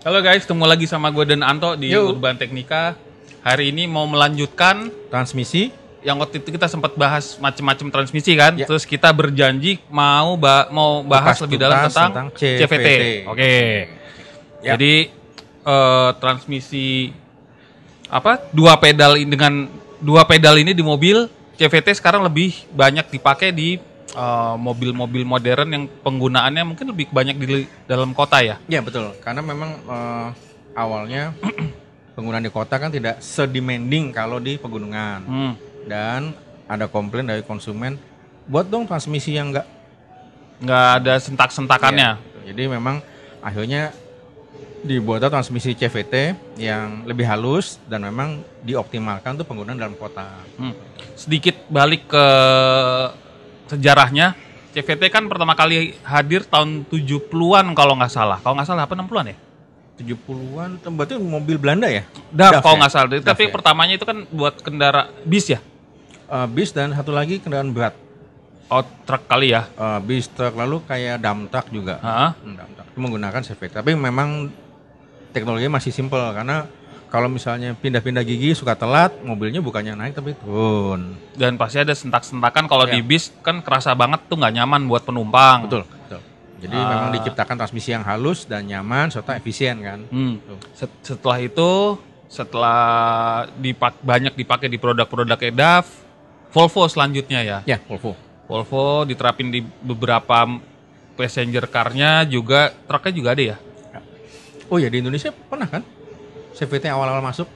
Halo guys, ketemu lagi sama gue dan Anto di Yo. Urban Teknika. Hari ini mau melanjutkan Transmisi. yang waktu itu kita sempat bahas macam-macam transmisi kan. Ya. Terus kita berjanji mau bahas Kupas lebih dalam tuntas tentang tentang CVT. CVT. Oke. Ya. Jadi transmisi dengan dua pedal ini di mobil CVT sekarang lebih banyak dipakai di mobil-mobil modern yang penggunaannya mungkin lebih banyak di dalam kota ya. Ya betul, karena memang awalnya penggunaan di kota kan tidak sedemanding kalau di pegunungan. Dan ada komplain dari konsumen, buat dong transmisi yang Nggak ada sentak-sentakannya. Ya. Jadi memang akhirnya dibuat transmisi CVT yang lebih halus dan memang dioptimalkan untuk penggunaan dalam kota. Sedikit balik ke sejarahnya, CVT kan pertama kali hadir tahun 70-an kalau nggak salah. Kalau nggak salah apa 60-an ya? 70-an, berarti mobil Belanda ya? DAF kalau ya? nggak salah. Tapi ya? pertamanya itu kan buat bis ya? Bis dan satu lagi kendaraan berat. Oh, truk kali ya? Bis, truk, lalu kayak dump truck juga. Dump truck itu menggunakan CVT. Tapi memang teknologinya masih simpel karena kalau misalnya pindah-pindah gigi suka telat, mobilnya bukannya naik tapi turun. Dan pasti ada sentak-sentakan kalau Ya. di bis kan kerasa banget tuh nggak nyaman buat penumpang. Betul. Jadi memang diciptakan transmisi yang halus dan nyaman serta efisien kan. Setelah itu, banyak dipakai di produk-produk DAF, Volvo selanjutnya ya. Ya, Volvo. Volvo diterapin di beberapa passenger car-nya juga, truknya juga ada ya. Oh ya, di Indonesia pernah kan CVT awal-awal masuk?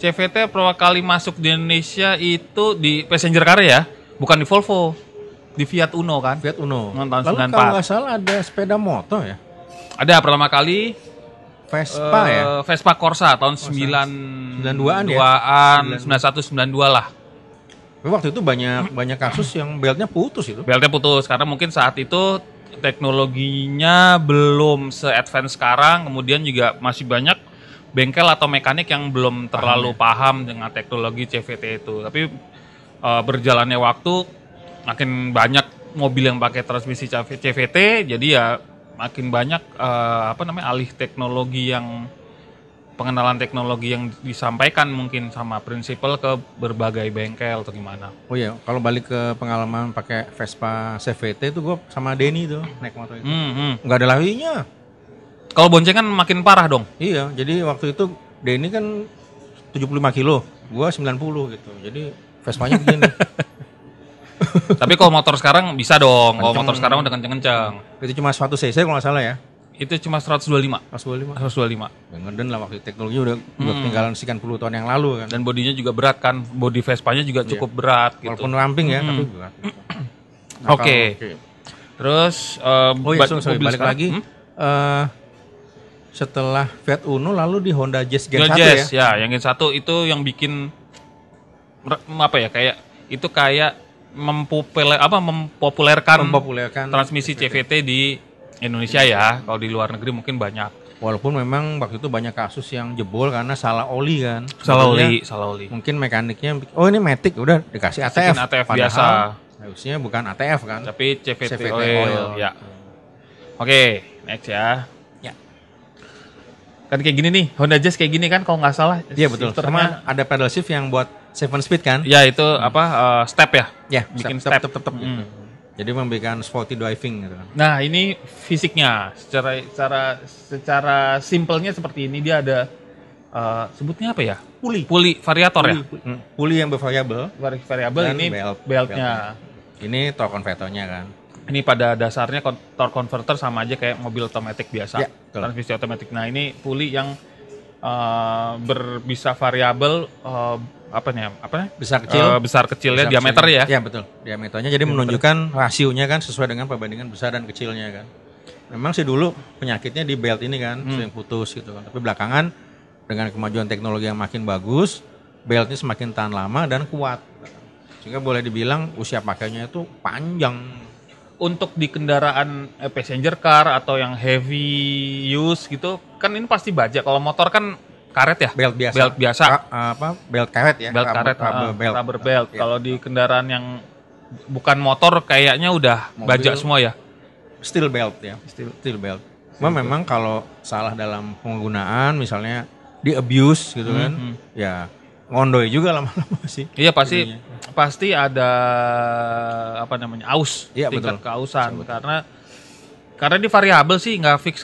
CVT pertama kali masuk di Indonesia itu di passenger car ya, bukan di Volvo, di Fiat Uno kan. Fiat Uno. Tahun Lalu 94. kalau nggak salah ada sepeda motor ya? Ada pertama kali Vespa ya? Vespa Corsa tahun 92-an ya? 91 92 lah. Tapi waktu itu banyak kasus yang beltnya putus itu. Beltnya putus karena mungkin saat itu teknologinya belum se-advance sekarang, kemudian juga masih banyak bengkel atau mekanik yang belum terlalu paham dengan teknologi CVT itu. Tapi berjalannya waktu makin banyak mobil yang pakai transmisi CVT, jadi ya makin banyak alih teknologi pengenalan teknologi yang disampaikan mungkin sama prinsipal ke berbagai bengkel atau gimana. Oh iya, kalau balik ke pengalaman pakai Vespa CVT itu gue sama Denny tuh naik motor itu. Nggak ada larinya. Kalau boncengan makin parah dong. Iya, jadi waktu itu Denny kan 75 kilo, gue 90 gitu. Jadi Vespanya begini. Tapi kalau motor sekarang bisa dong. Kalau motor sekarang udah kenceng-kenceng. Itu cuma 100 cc kalau nggak salah ya. Itu cuma 125. 125. 125. Ya, ngeden lah waktu itu. Teknologi udah ketinggalan sekian puluh tahun yang lalu kan. Dan bodinya juga berat kan. Bodi Vespanya juga cukup berat gitu. Walaupun ramping ya, tapi berat. Nah, Oke. Terus sorry, balik lagi. Setelah Fiat Uno lalu di Honda Jazz Gen 1 Jazz, ya? ya. Yang Gen 1 itu yang bikin kayak mempopulerkan transmisi CVT di Indonesia ya. Kalau di luar negeri mungkin banyak. Walaupun memang waktu itu banyak kasus yang jebol karena salah oli kan. Salah oli. Mungkin mekaniknya, oh ini Matic, udah dikasih ATF. ATF Padahal biasa. Harusnya bukan ATF kan. Tapi CVT CVT oil. Ya. Oke, next ya. Ya. Kan kayak gini nih, Honda Jazz kayak gini kan kalau nggak salah. Iya betul. Sama ada pedal shift yang buat 7 speed kan? Ya itu step ya. Ya, bikin step. step. Gitu. Jadi memberikan sporty driving gitu kan. Nah, ini fisiknya secara simpelnya seperti ini, dia ada sebutnya apa ya? Puli variator ya. Puli yang bervariabel. Variabel Dan ini beltnya. Ini torque converternya kan. Ini pada dasarnya torque converter sama aja kayak mobil otomatis biasa. Ya, betul. Transmisi otomatis. Nah, ini puli yang bisa variabel besar kecilnya diameter ya. Ya betul, diameternya jadi menunjukkan rasionya kan sesuai dengan perbandingan besar dan kecilnya kan. Memang sih dulu penyakitnya di belt ini kan sering putus gitu kan. Tapi belakangan dengan kemajuan teknologi yang makin bagus, beltnya semakin tahan lama dan kuat. Sehingga boleh dibilang usia pakainya itu panjang. Untuk di kendaraan passenger car atau yang heavy use gitu kan ini pasti baja. Kalau motor kan karet ya? Belt biasa. Belt karet ya? Belt karet, rubber belt. Ya. Kalau di kendaraan yang bukan motor kayaknya udah mobil, baja semua ya? Steel belt ya. Steel belt. Cuma memang kalau salah dalam penggunaan, misalnya di abuse gitu kan, ya ngondoy juga lama-lama sih. Iya pasti ada apa namanya aus, Iya, tingkat betul. keausan karena ini variabel sih, nggak fix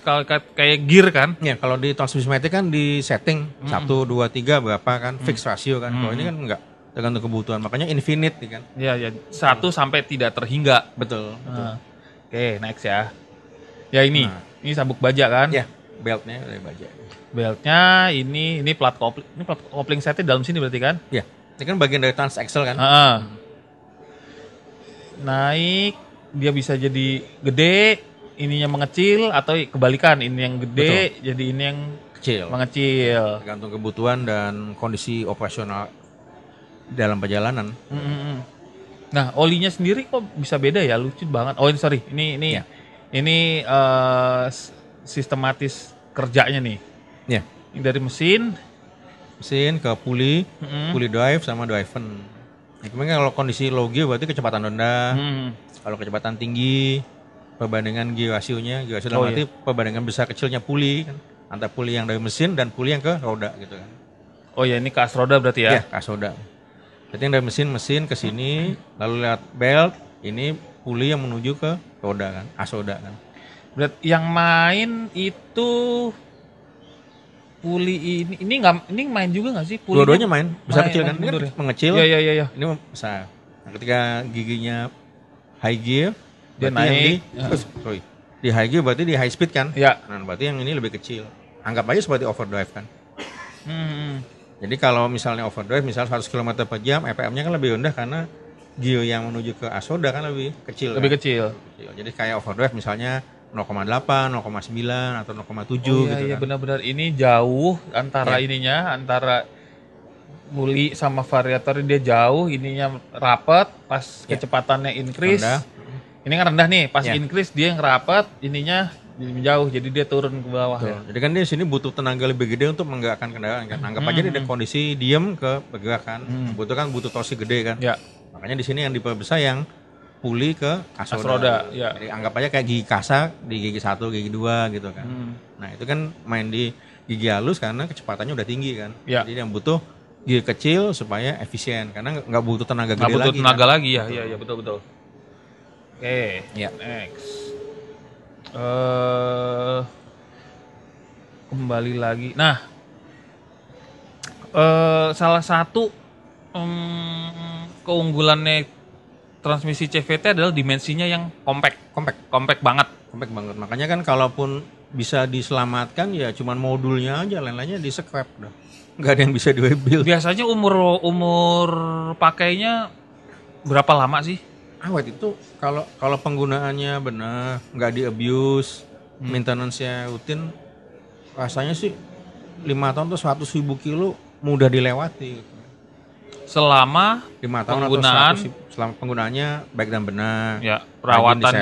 kayak gear kan. Ya kalau di transmisi matic kan di setting 1, 2, 3 berapa kan, fix rasio kan. Kalau ini kan enggak, tergantung kebutuhan, makanya infinite nih kan. Iya 1 sampai tidak terhingga. Betul. Nah. Oke, next ya. Ya ini sabuk baja kan? Ya, beltnya dari baja. Beltnya ini plat kopling setnya dalam sini berarti kan? Ya, ini kan bagian dari trans axle kan. Naik, dia bisa jadi gede, ininya mengecil, atau kebalikan, ini yang gede jadi ini yang Kecil. mengecil. Tergantung kebutuhan dan kondisi operasional dalam perjalanan. Nah, olinya sendiri kok bisa beda ya? Lucu banget. Oh, sorry. Ini sistematis kerjanya nih. Ya. Ini dari mesin Ke pulley drive sama driven. Nah, kemudian kalau kondisi low gear berarti kecepatan rendah. Kalau kecepatan tinggi, perbandingan gear rasionya, dalam arti perbandingan besar kecilnya pulley kan, antara pulley yang dari mesin dan pulley yang ke roda gitu kan. Oh ya, ini ke as roda berarti ya? Iya, ke as roda. Jadi yang dari mesin ke sini, lalu lewat belt, ini pulley yang menuju ke roda kan, as roda kan. Berarti yang main itu pulley ini main juga nggak sih? Dua-duanya main, besar kecil kan, ini kan mengecil. Iya. Ini besar. Nah, ketika giginya high gear, dia naik. Di high gear berarti di high speed kan? Iya. Nah, berarti yang ini lebih kecil. Anggap aja seperti overdrive kan. Jadi kalau misalnya overdrive, misal 100 km per jam, RPM-nya kan lebih rendah karena gear yang menuju ke as roda kan lebih kecil. Lebih kecil. Jadi kayak overdrive misalnya 0,8, 0,9 atau 0,7 gitu Iya, kan. benar-benar ini jauh antara ininya, antara pulley sama variator dia jauh, ininya rapat, pas kecepatannya increase. Rendah. Ini kan rendah nih, pas increase dia yang rapat, ininya jauh, jadi dia turun ke bawah. Ya. Jadi kan di sini butuh tenaga lebih gede untuk menggerakkan kendaraan kan. Anggap aja di kondisi diem ke bergerak kan. Butuh torsi gede kan. Ya. Makanya di sini yang diperbesar yang pulley ke as roda. Ya. Jadi anggap aja kayak gigi kasar di gigi 1, gigi 2 gitu kan. Nah itu kan main di gigi halus karena kecepatannya udah tinggi kan. Ya. Jadi yang butuh gigi kecil supaya efisien karena nggak butuh tenaga gede lagi. Nggak butuh tenaga lagi ya. Iya betul. Oke. Next. Kembali lagi. Nah, salah satu keunggulannya transmisi CVT adalah dimensinya yang compact banget. Compact banget. Makanya kan kalaupun bisa diselamatkan ya cuman modulnya aja, lain-lainnya di scrap dah. Nggak ada yang bisa di-rebuild. Biasanya umur pakainya berapa lama sih? Awet itu kalau penggunaannya benar, nggak di abuse, maintenance-nya rutin, rasanya sih 5 tahun atau 100.000 kilo mudah dilewati. Selama 5 tahun penggunaan, atau 100.000, selama penggunaannya baik dan benar. Ya, perawatan,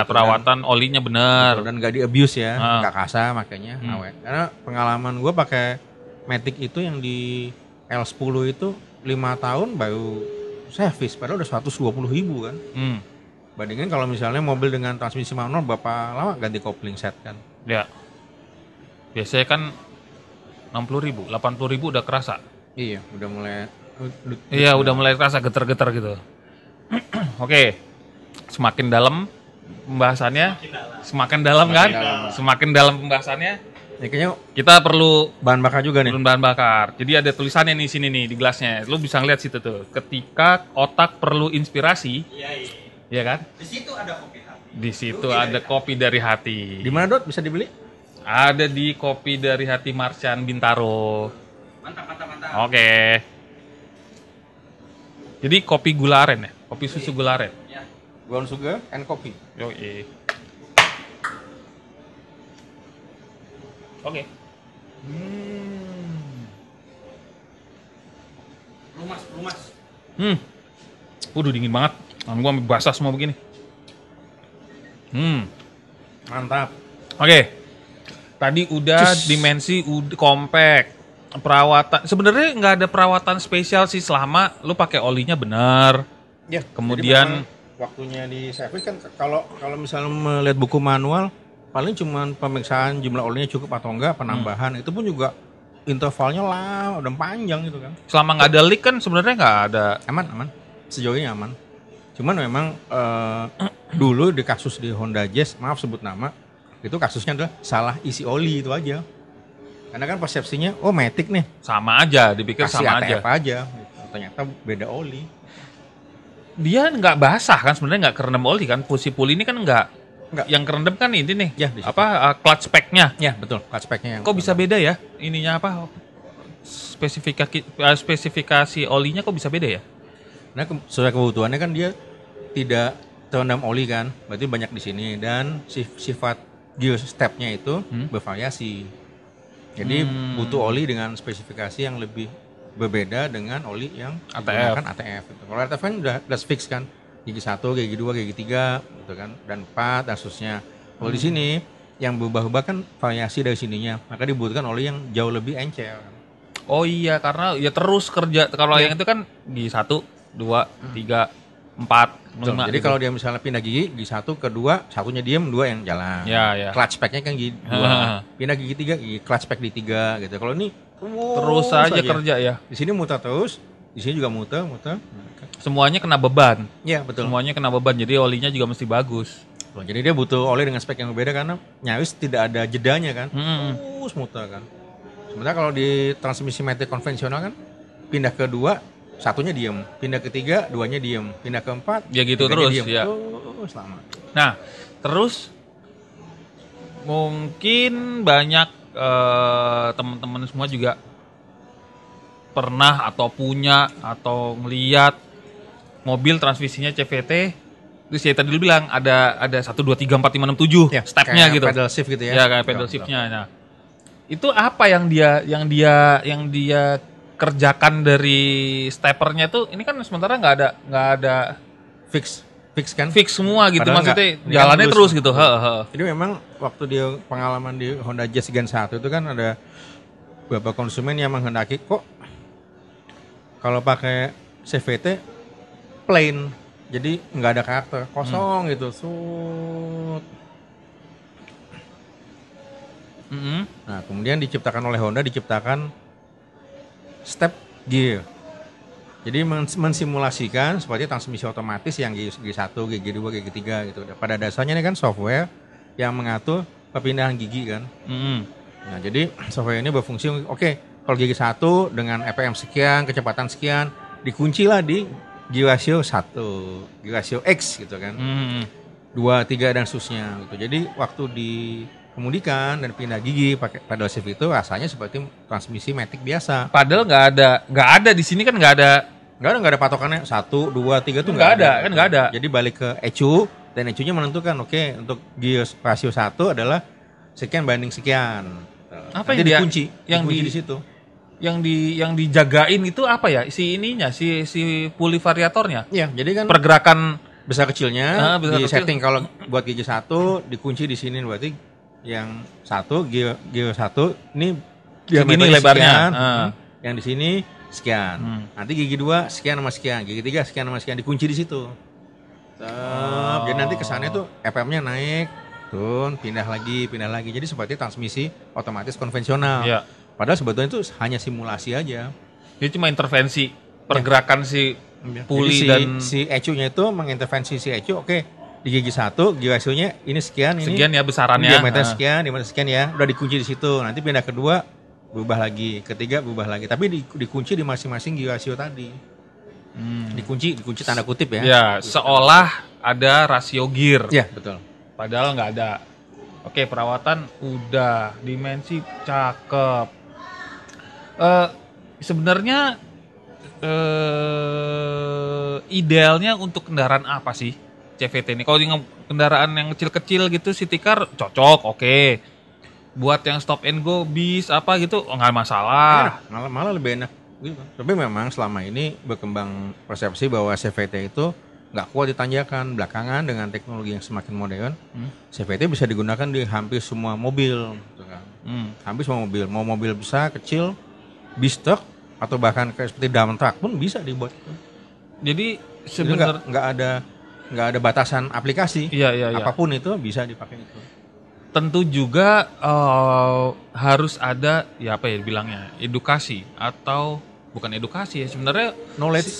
perawatan olinya benar. Dan nggak di abuse ya, nggak kasar makanya awet. Karena pengalaman gue pakai Matic itu yang di L10 itu 5 tahun baru servis, padahal udah 120.000 kan. Bandingin kalau misalnya mobil dengan transmisi manual berapa lama ganti kopling set kan. Ya. Biasanya kan 60.000, 80.000 udah kerasa. Iya, udah mulai kerasa getar-getar gitu. Oke. Semakin dalam pembahasannya, semakin dalam kan? Semakin dalam pembahasannya. Ya, kayaknya kita perlu bahan bakar juga nih. Bahan bakar. Jadi ada tulisannya nih sini nih di gelasnya. Lu bisa ngeliat situ tuh. Ketika otak perlu inspirasi. Iya kan? Di situ ada kopi hati. Di situ ada kopi dari hati. Di mana Dot bisa dibeli? Ada di Kopi Dari Hati Marcan Bintaro. Mantap. Oke. Jadi kopi gula aren ya? Kopi susu gula aren. Ya. Brown sugar and coffee. Yoi. Oke. Lumas. Waduh dingin banget. Tangan gua basah semua begini. Mantap. Oke. Tadi udah dimensi compact. Perawatan sebenarnya nggak ada perawatan spesial sih selama lu pakai olinya benar. Ya. Kemudian waktunya di servis kan kalau misalnya melihat buku manual paling cuman pemeriksaan jumlah olinya cukup atau enggak, penambahan itu pun juga intervalnya lama dan panjang gitu kan. Selama nggak ada leak kan sebenarnya nggak ada. Aman, sejauh ini aman. Cuman memang dulu di kasus di Honda Jazz, maaf sebut nama, itu kasusnya adalah salah isi oli itu aja. Karena kan persepsinya, oh Matic nih, Sama aja, dipikir kasih sama aja. ATF aja. Ternyata beda oli. Dia nggak basah kan sebenarnya, nggak kerendam oli kan. Pusi puli ini kan nggak. Nggak. Yang kerendam kan ini nih. Ya, di situ. Clutch pack-nya. Ya betul, clutch pack-nya yang Kok bisa beda ya? Ininya apa? Spesifikasi olinya kok bisa beda ya? Nah, sesuai kebutuhannya kan dia tidak terendam oli kan, berarti banyak di sini dan sifat gear step-nya itu bervariasi. Jadi butuh oli dengan spesifikasi yang lebih berbeda dengan oli yang menggunakan ATF. Gitu. Kalau ATF kan udah fix kan, gigi 1, gigi 2, gigi 3 gitu kan, dan 4 dan seterusnya. Kalau di sini yang berubah-ubah kan variasi dari sininya, maka dibutuhkan oli yang jauh lebih encer. Oh iya, karena ya terus kerja. Kalau yang itu kan gigi 1, 2, 3, 4, 5. Jadi kalau dia misalnya pindah gigi 1 ke 2, satunya diem, 2 yang jalan. Ya. Clutch pack-nya kan gigi 2. Pindah gigi 3, gigi clutch pack di 3 gitu. Kalau ini Terus aja kerja ya. Di sini muter terus, di sini juga muter. Semuanya kena beban. Iya, betul. Semuanya kena beban, jadi olinya juga mesti bagus. Jadi dia butuh oli dengan spek yang berbeda karena nyaris tidak ada jedanya kan. Terus muter kan. Sementara kalau di transmisi matic konvensional kan pindah ke 2, satunya diem, pindah ke 3, 2-nya diem, pindah ke 4, ya gitu terus diem. ya. Terus lama. Nah, terus mungkin banyak teman-teman semua juga pernah atau punya atau ngeliat mobil transmisinya CVT. Terus ya tadi lu bilang ada 1, 2, 3, 4, 5, 6, 7 ya, stepnya gitu. Pedal shift gitu ya. Ya kayak pedal shiftnya. Nah, itu apa yang dia kerjakan dari steppernya tuh? Ini kan sementara nggak ada fix kan? Fix semua gitu. Padahal maksudnya enggak, jalannya kan terus gitu. Jadi memang waktu dia pengalaman di Honda Jazz Gen 1 itu kan ada beberapa konsumen yang menghendaki kok kalau pakai CVT plain, jadi nggak ada karakter, kosong gitu. Nah, kemudian diciptakan oleh Honda, step gear. Jadi mensimulasikan seperti transmisi otomatis yang gigi 1, gigi 2, gigi 3 gitu. Pada dasarnya ini kan software yang mengatur perpindahan gigi kan. Nah, jadi software ini berfungsi kalau gigi 1 dengan RPM sekian, kecepatan sekian, dikuncilah di gear ratio 1, gear ratio X gitu kan. 2, 3 dan seterusnya gitu. Jadi waktu dikemudikan dan pindah gigi pakai pedal shift itu rasanya seperti transmisi matic biasa. Padahal nggak ada di sini kan nggak ada patokannya 1, 2, 3 tuh nggak ada. Jadi balik ke ECU dan ECU-nya menentukan untuk gear ratio 1 adalah sekian banding sekian. Apa nanti yang dikunci di situ. Yang dijagain itu apa ya? Si pulley variatornya. Iya, jadi kan pergerakan besar kecilnya besar setting kalau buat gigi 1 dikunci di sini, berarti yang 1 gear 1 ini segini lebarnya. Yang di sini sekian. Nanti gigi 2 sekian sama sekian, gigi 3 sekian sama sekian, dikunci di situ. Jadi nanti kesannya tuh RPM-nya naik, turun, pindah lagi. Jadi seperti transmisi otomatis konvensional. Ya. Padahal sebetulnya itu hanya simulasi aja. Dia cuma intervensi pergerakan si pulley jadi dan si ECU-nya itu mengintervensi si ECU. Di gigi 1 gear ratio-nya ini sekian, sekian ya besarannya. Diameter sekian, diameter sekian ya. Udah dikunci di situ. Nanti pindah ke 2 berubah lagi, ketiga berubah lagi. Tapi dikunci di masing-masing gear ratio tadi. Dikunci tanda kutip ya. Ya, seolah ada rasio gear. Ya, betul. Padahal nggak ada. Oke, perawatan udah, dimensi cakep. Sebenarnya idealnya untuk kendaraan apa sih CVT ini? Kalau kendaraan yang kecil-kecil gitu, city car cocok, oke. Buat yang stop and go bis apa gitu, nggak masalah. Malah lebih enak. Gitu. Tapi memang selama ini berkembang persepsi bahwa CVT itu nggak kuat ditanjakan. Belakangan dengan teknologi yang semakin modern, CVT bisa digunakan di hampir semua mobil, gitu kan. Hampir semua mobil, mau mobil besar, kecil, bis truk, atau bahkan kayak seperti dump truck pun bisa dibuat. Jadi sebenarnya nggak ada batasan aplikasi. Iya. Apapun itu bisa dipakai itu. tentu juga harus ada ya apa ya bilangnya edukasi atau bukan edukasi ya sebenarnya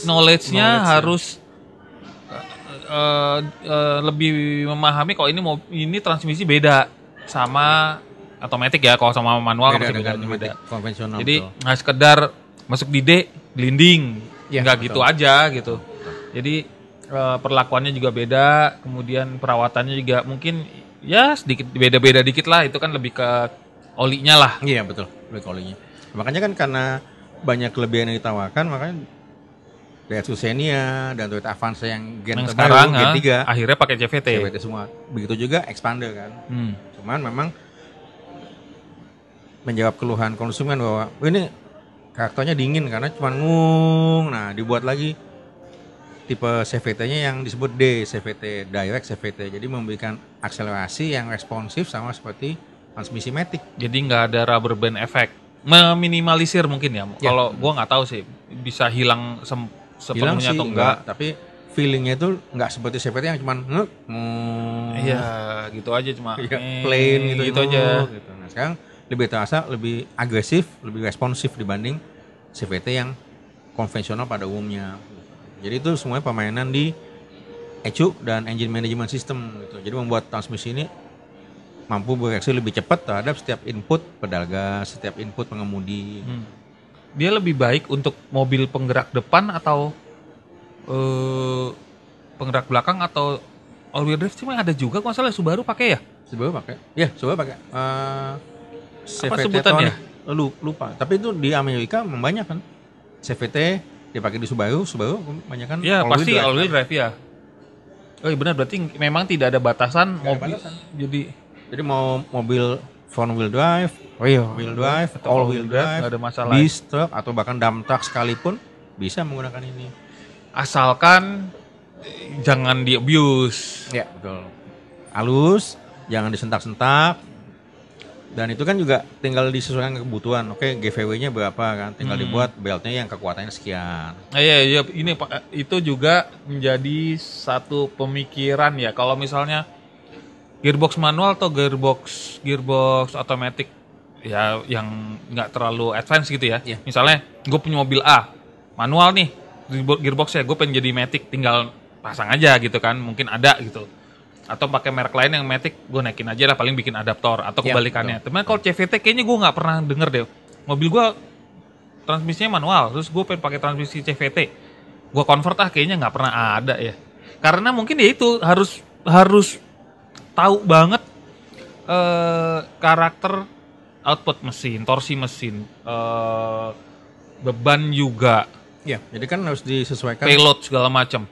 knowledge-nya harus lebih memahami kalau ini transmisi beda sama otomatis ya, kalau sama manual kan beda. Konvensional. Jadi nggak sekedar masuk di D glinding, nggak gitu aja gitu. Jadi perlakuannya juga beda, kemudian perawatannya juga mungkin ya sedikit beda-beda dikit lah, itu kan lebih ke olinya lah. Iya betul, lebih ke olinya. Makanya kan karena banyak kelebihan yang ditawarkan, makanya Daihatsu Xenia dan Toyota Avanza yang gen yang terbaru, sekarang gen 3 akhirnya pakai CVT. CVT semua. Begitu juga Expander kan. Cuman memang menjawab keluhan konsumen bahwa ini karakternya dingin karena cuma ngung. Nah, dibuat lagi tipe CVT-nya yang disebut D, CVT, Direct CVT. Jadi memberikan akselerasi yang responsif sama seperti transmisi matic. Jadi nggak ada rubber band effect. Meminimalisir mungkin ya. Kalau gua nggak tahu sih bisa hilang sepenuhnya atau enggak. Tapi feelingnya itu nggak seperti CVT yang cuma iya gitu aja cuma plain gitu aja gitu. Nah sekarang lebih terasa lebih agresif, lebih responsif dibanding CVT yang konvensional pada umumnya. Jadi itu semuanya permainan di ECU dan engine management system gitu. Jadi membuat transmisi ini mampu bereaksi lebih cepat terhadap setiap input pedal gas, setiap input pengemudi. Dia lebih baik untuk mobil penggerak depan atau penggerak belakang atau all wheel drive? Cuma ada juga kalau salah Subaru pakai ya? Subaru pakai. Ya, Subaru pakai. Apa sebutannya? Lupa. Tapi itu di Amerika banyak kan. CVT dipakai di Subaru banyak kan. Ya, pasti all wheel drive ya. Oh iya benar, berarti memang tidak ada batasan mobil. Jadi mau mobil front wheel drive, rear wheel drive, all wheel drive, ada masalah. Bis, truk atau bahkan dump truck sekalipun bisa menggunakan ini. Asalkan jangan di abuse. Ya, betul. Halus, jangan disentak-sentak. Dan itu kan juga tinggal disesuaikan kebutuhan. Oke, GVW-nya berapa kan? Tinggal dibuat beltnya yang kekuatannya sekian. Iya, ini Pak, itu juga menjadi satu pemikiran ya. Kalau misalnya gearbox manual atau gearbox otomatis ya yang nggak terlalu advance gitu ya. Yeah. Misalnya gue punya mobil A manual nih gearboxnya, gue pengen jadi matic, tinggal pasang aja gitu kan, mungkin ada gitu. Atau pakai merek lain yang matic, gue naikin aja lah, paling bikin adaptor atau kebalikannya. Tapi kalau CVT kayaknya gue nggak pernah denger deh. Mobil gue transmisinya manual, terus gue pengen pakai transmisi CVT, gue convert kayaknya nggak pernah ada ya. Karena mungkin ya itu harus tahu banget karakter output mesin, torsi mesin, beban juga. Ya, jadi kan harus disesuaikan payload segala macam.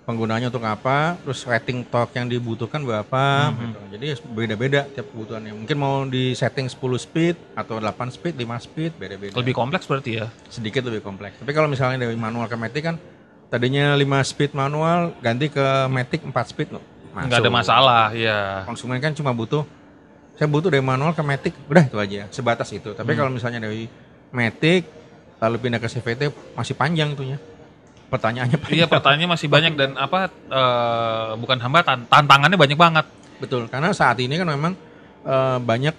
Penggunaannya untuk apa, terus rating torque yang dibutuhkan berapa, gitu. Jadi beda-beda tiap kebutuhannya. Mungkin mau di setting 10 speed atau 8 speed, 5 speed, beda-beda. Lebih kompleks berarti ya? Sedikit lebih kompleks. Tapi kalau misalnya dari manual ke matic kan, tadinya 5 speed manual, ganti ke matic 4 speed, nggak ada masalah, ya. Konsumen kan cuma saya butuh dari manual ke matic, udah itu aja, sebatas itu. Tapi kalau misalnya dari matic, lalu pindah ke CVT, masih panjang itunya. Pertanyaannya panjang. Iya, pertanyaannya masih banyak dan bukan hambatan, tantangannya banyak banget. Betul, karena saat ini kan memang banyak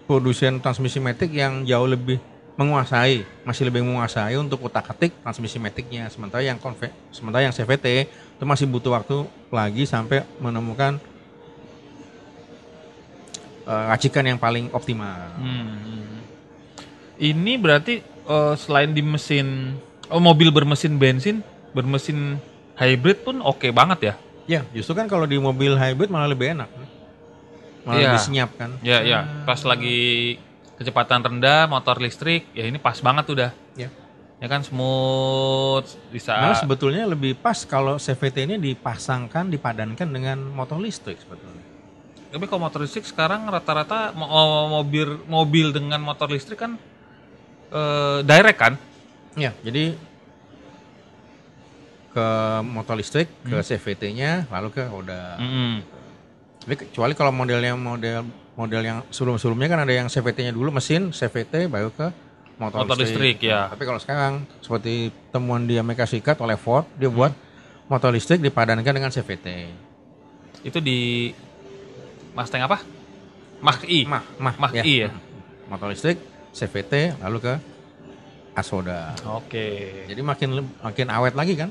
produsen transmisi matic yang jauh lebih masih lebih menguasai untuk utak-atik transmisi maticnya. Sementara yang CVT itu masih butuh waktu lagi sampai menemukan racikan yang paling optimal. Ini berarti selain di mesin mobil bermesin bensin, bermesin hybrid pun oke banget ya? Ya, justru kan kalau di mobil hybrid malah lebih enak. Malah lebih senyap kan. Ya. Pas lagi kecepatan rendah, motor listrik, ya ini pas banget udah. Ya kan smooth, bisa. Malah sebetulnya lebih pas kalau CVT ini dipadankan dengan motor listrik sebetulnya. Tapi kalau motor listrik sekarang rata-rata mobil dengan motor listrik kan direct kan? Ya, jadi ke motor listrik, ke CVT-nya, lalu ke roda. Tapi kecuali kalau model yang sebelum-sebelumnya kan ada yang CVT-nya dulu mesin, CVT baru ke motor listrik ya. Tapi kalau sekarang seperti temuan di Amerika Serikat oleh Ford, dia buat motor listrik dipadankan dengan CVT. Itu di Mustang apa? Mach-E. Mach-E ya. Motor listrik, CVT, lalu ke Asoda. Oke. Jadi makin awet lagi kan?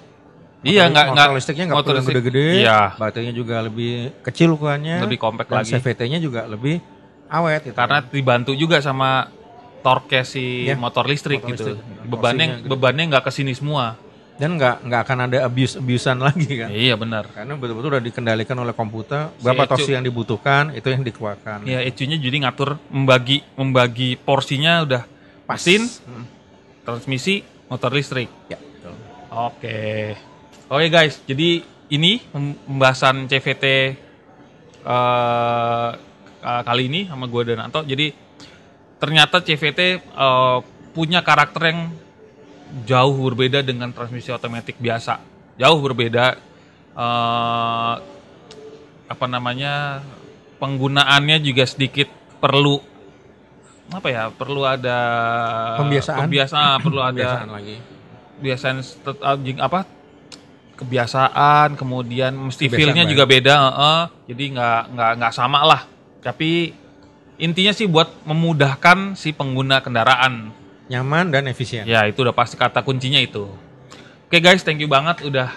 Iya, motor listriknya nggak perlu listrik, gede-gede, iya. baterainya juga lebih kecil ukurannya, Lebih compact dan lagi. CVT-nya juga lebih awet. Gitu Karena kan? dibantu juga sama torque si Ya, motor listrik motor gitu. listrik. Bebannya Torsinya gede. bebannya nggak ke sini semua. Dan nggak akan ada abusan lagi kan? Iya benar. Karena betul-betul udah dikendalikan oleh komputer, berapa Si torsi yang dibutuhkan, itu yang dikeluarkan. Ya ECU-nya jadi ngatur membagi porsinya udah mesin, transmisi, motor listrik. Ya, betul. Oke guys, jadi ini pembahasan CVT kali ini sama gue dan Anto. Jadi ternyata CVT punya karakter yang jauh berbeda dengan transmisi otomatis biasa. Jauh berbeda. Penggunaannya juga sedikit perlu perlu ada Pembiasaan. perlu ada Kebiasaan lagi. kebiasaan, kemudian mesti Kebiasaan feel-nya baru. juga beda, jadi nggak sama lah. Tapi intinya sih buat memudahkan si pengguna kendaraan. Nyaman dan efisien. Ya itu udah pasti kata kuncinya itu. Oke guys, thank you banget udah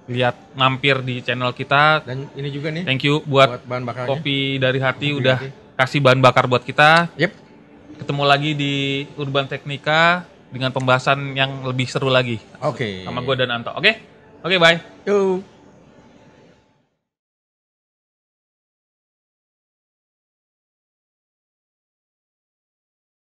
lihat mampir di channel kita. Dan ini juga nih, Thank you buat bahan bakarnya. Kopi dari Hati Kopi udah Hati. kasih bahan bakar buat kita. Yep. Ketemu lagi di Urban Teknika dengan pembahasan yang lebih seru lagi Oke. sama gue dan Anto. Oke, bye. Yuk.